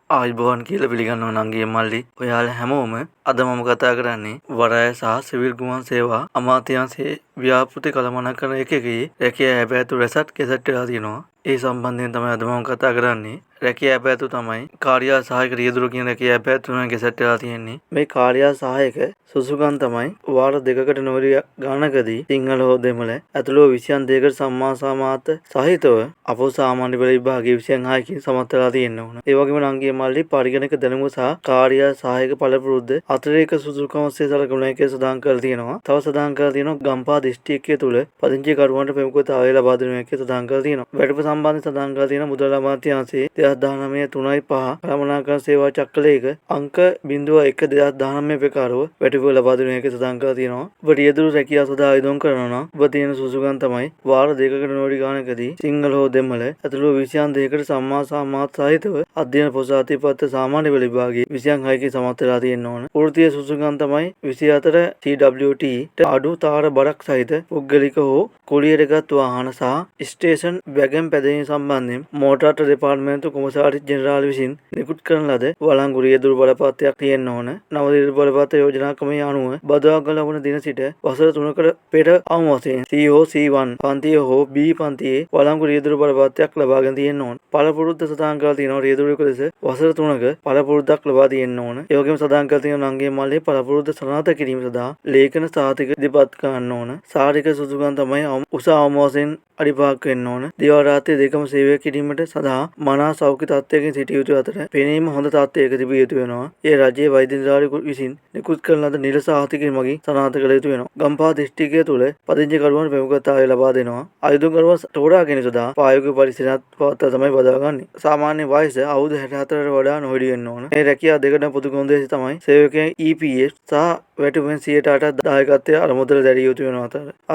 ආයුබෝවන් කියලා පිළිගන්නවා නංගී මල්ලි. ඔයාලා හැමෝම අද මම කතා කරන්නේ වරාය සහ සිවිල් ගුවන් සේවා අමාත්‍යාංශයේ ව්‍යාපෘති කළමනාකරන එකකේ රැකියා ඇපෑතු රැසක් ගැසට් වෙලා තියෙනවා. ඒ සම්බන්ධයෙන් තමයි අද මම කතා කරන්නේ. රැකියා ඇපෑතු තමයි කාර්යා සහායක රියදුරු කියන රැකියා ඇපෑතු තුන ගැසට් වෙලා තියෙන්නේ. මේ කාර්යා සහායක සුසුකම් තමයි වාර දෙකකට නොවැළි ගණනකදී සිංහල හෝ දෙමළ ඇතුළු 22කට සම්මා සාමාන්‍ය සහිතව අපොස සාමාන්‍ය පෙළ විභාගයේ 26කින් සමත් වෙලා තියෙන්න ඕන. ඒ වගේම නංගිය මල්ලි පරිගණක දැනුම සහ කාර්යා සහායක පළපුරුද්ද අතිරේක සුසුකම් ඔස්සේ සලකන එකේ සඳහන් කරලා තියෙනවා. තව සඳහන් කරලා තියෙනවා ගම්පහ දිස්ත්‍රික්කය තුළ පදිංචිකරුවන්ට ප්‍රමුඛතාවය ලබා දෙන එකේ සඳහන් කරලා තියෙනවා. වැඩිපුර සම්බන්ධ සඳහන් කරලා තියෙන මුදල් අමාත්‍යාංශයේ 2019 3.5 කළමනාකරන සේවා චක්‍රලේඛ අංක 01 2019 ප්‍රකාරව වැඩිපුර ලබා දෙන එකේ සඳහන් කරලා තියෙනවා. ඔබ රියදුරු රැකියාව සඳහා ආයෝජනය කරනවා නම් ඔබ තියෙන සුසුකම් තමයි වාර දෙකකට නොවැළි ගණනකදී සිංහල හෝ දෙමළ ඇතුළු 22කට සම්මා සාමාන්‍ය සහිතව අධ්‍යයන පොසාතිපත්ත සාමාන්‍ය පෙළ විභාගයේ 26කින් සමත් වෙලා තියෙන්න ඕන. වෘත්තීය සුසුකම් තමයි 24 CWT අඩු තාර බරක් සහිත පුද්ගලික හෝ කුලියටගත් වාහන සහ ස්ටේෂන් වැගන් පැදීම සම්බන්ධයෙන් මෝටාර් දෙපාර්තමේන්තු කොමසාරිස් ජෙනරාල් විසින් නිකුත් කරන ලද වළංගු රියදුරු බලපත්‍රයක් තියෙන්න ඕන. නව රියදුරු බලපත්‍ර යෝජනා ක්‍රමයේ අනුව බදවාගල වන දින සිට වසර 3කට පෙර අවම වශයෙන් C හෝ C1 පන්තිය හෝ B පන්තියේ වළංගු රියදුරු බලපත්‍රයක් ලබාගෙන තියෙන්න ඕන. පළපුරුද්ද සඳහන් කරලා තියෙනවා රියදුරෙකු ලෙස වසර 3ක පළපුරුද්දක් ලබා තියෙන්න ඕන. ඒ වගේම සඳහන් කරලා තියෙනවා නංගිය මල්ලේ පළපුරුද්ද සනාථ කිරීම සඳහා ලේඛන සාතික ඉදිරිපත් කරන්න ඕන. සාරික සුසුකම් තමයි උස අවම වශයෙන් අඩිපාක් වෙන්න ඕන. දිවා රාත්‍රී දෙකම සේවය කිරීමට සඳහා මනා සෞඛ්‍ය තත්ත්වයකින් සිටිය යුතු අතර පෙනීම හොඳ තත්ත්වයක තිබිය යුතු වෙනවා. ඒ රජයේ වෛද්‍ය නිලධාරියෙකු විසින් නිකුත් කරන ලද නිල සාහිතිකය මගින් සනාථ කළ යුතු වෙනවා. ගම්පහ දිස්ත්‍රික්කය තුළ පදිංචිකරුවන් ප්‍රමුඛතාවය ලබා දෙනවා. ආයුධකරුවන් තෝරා ගැනීම සඳහා ප්‍රායෝගික පරිශීලනයක් පවත්වා තමයි බදාගන්නේ. සාමාන්‍ය වයස අවුරුදු 64ට වඩා නොවැඩි වෙන්න ඕන. මේ රැකියාව දෙකට පොදු කොන්දේසි තමයි සේවකයන් EPF සහ වැටුපෙන් 8% දායකත්වය අරමුදල දැරිය යුතු වෙන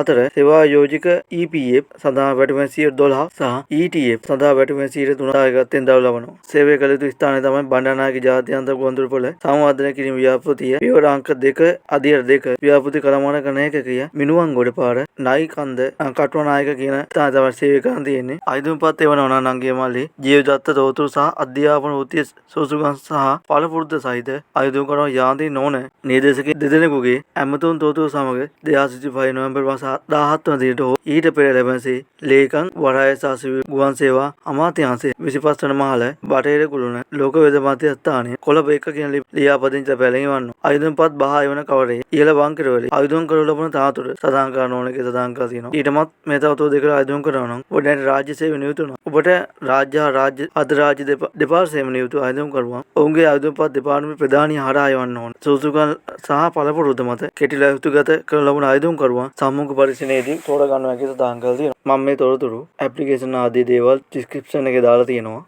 අතර සේවා යෝජික EPF සඳහා වැටුපෙන් 12 සහ ETF සඳහා වැටුපෙන් 3 දායකත්වයෙන් දරනු ලබනවා. සේවය කළ යුතු ස්ථානය තමයි බණ්ඩාරනායක ජාත්‍යන්තර ගුවන්තොටුපළ සංවර්ධනය කිරීම ව්‍යාපෘතිය පියවර අංක 2 අධීර 2 ව්‍යාපෘති කළමනාකරන ඒකකය මිනුවන්ගොඩ පාර නයිකන්ද කටුවනායක කියන ස්ථානය තමයි සේවය කරන්න තියෙන්නේ. ආයුධපත් එවනවා නංගිය මල්ලි ජීවදත්ත තොරතුරු සහ අධ්‍යාපන වෘත්තීය සුසුකම් සහ පළපුරුද්ද සහිත ආයුධකරුවන් යාන්ත්‍රික නොවන නිර්දේශක දෙදෙනෙකුගේ ඇමතුම් තොරතුරු සමග 2025 නොවැම්බර් මාස 17 වන දිනට හෝ ඊට පෙර ලැබෙනසේ ලේකම් වරාය සහ සිවිල් ගුවන් සේවා අමාත්‍යාංශයේ 25 වන මහල බටහිර කුළුණ ලෝක වේද මධ්‍යස්ථානයේ කොළඹ 1 කියන ලියාපදිංචි පැලැඟවන්න ආයුධපත් බහා එවන කවරේ ඉහළ වංකිරවල ආයුධම් කරවල ලබන තාතුර සදාන් කරන ඕන එකේ සදාන් කරලා තියෙනවා. ඊටමත් මේ තවතෝ දෙකට ආයුධම් කරනවා නම් ඔබ දැන් රාජ්‍ය සේවය නියුතු වෙනවා. ඔබට රාජ්‍ය අධිරාජ්‍ය දෙපාර්තමේන්තුවේ නියුතු ආයුධම් කරුවා ඔවුන්ගේ ආයුධපත් දෙපාර්තමේන්තුවේ ප්‍රධානිය හරහා යවන්න ඕන. සුසුකම් සහ පළපුරුද්ද මත කෙටිලා යුතුගත කරන ලබන ආයුධම් කරුවා සම්මුඛ පරීක්ෂණයේදී තෝරා ගන්නවා කියලා සදාන් කරලා තියෙනවා. මම මේ තොරතුරු ඇප්ලිකේෂන් ආදී දේවල් ඩිස්ක්‍රිප්ෂන් එකේ දාලා තියෙනවා.